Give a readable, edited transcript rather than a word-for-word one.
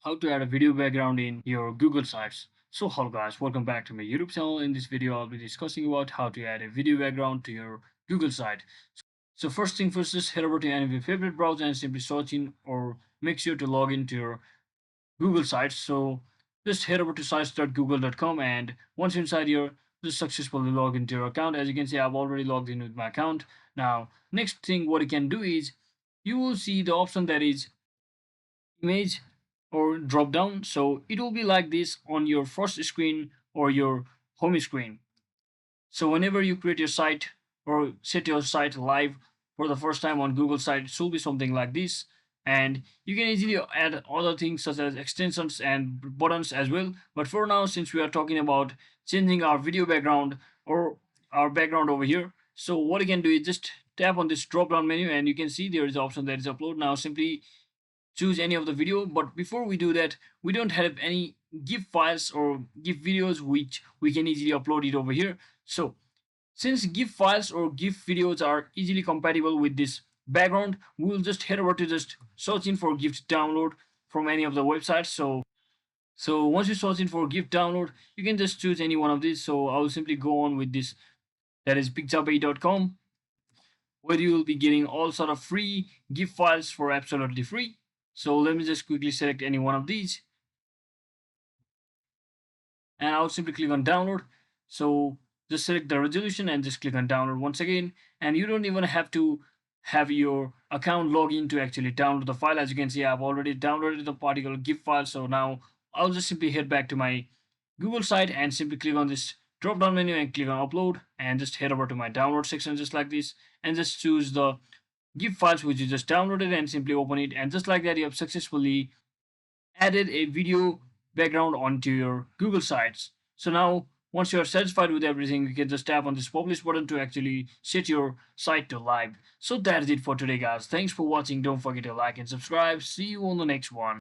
How to add a video background in your Google Sites. So hello guys, welcome back to my YouTube channel. In this video I'll be discussing about how to add a video background to your Google site. So first thing first, just head over to any of your favorite browser and simply search in or make sure to log into your Google Sites. So just head over to sites.google.com, and once you're inside here, just successfully log into your account. As you can see, I've already logged in with my account. Now next thing what you can do is you will see the option that is image or drop down. So it will be like this on your first screen or your home screen. So whenever you create your site or set your site live for the first time on Google site, it should be something like this. And you can easily add other things such as extensions and buttons as well. But for now, since we are talking about changing our video background or our background over here, so what you can do is just tap on this drop down menu and you can see there is an option that is upload. Now simply choose any of the video, but before we do that, we don't have any GIF files or GIF videos which we can easily upload it over here. So since GIF files or GIF videos are easily compatible with this background, we'll just head over to just search in for GIF download from any of the websites. So once you search in for GIF download, you can just choose any one of these. So I will simply go on with this, that is pixabay.com, where you will be getting all sort of free GIF files for absolutely free. So let me just quickly select any one of these, and I'll simply click on download. So just select the resolution and just click on download once again. And you don't even have to have your account login to actually download the file. As you can see, I've already downloaded the particular GIF file. So now I'll just simply head back to my Google site and simply click on this drop down menu and click on upload, and just head over to my download section just like this, and just choose the GIF files which you just downloaded and simply open it. And just like that, you have successfully added a video background onto your Google Sites. So now, once you're satisfied with everything, you can just tap on this publish button to actually set your site to live. So that is it for today, guys. Thanks for watching. Don't forget to like and subscribe. See you on the next one.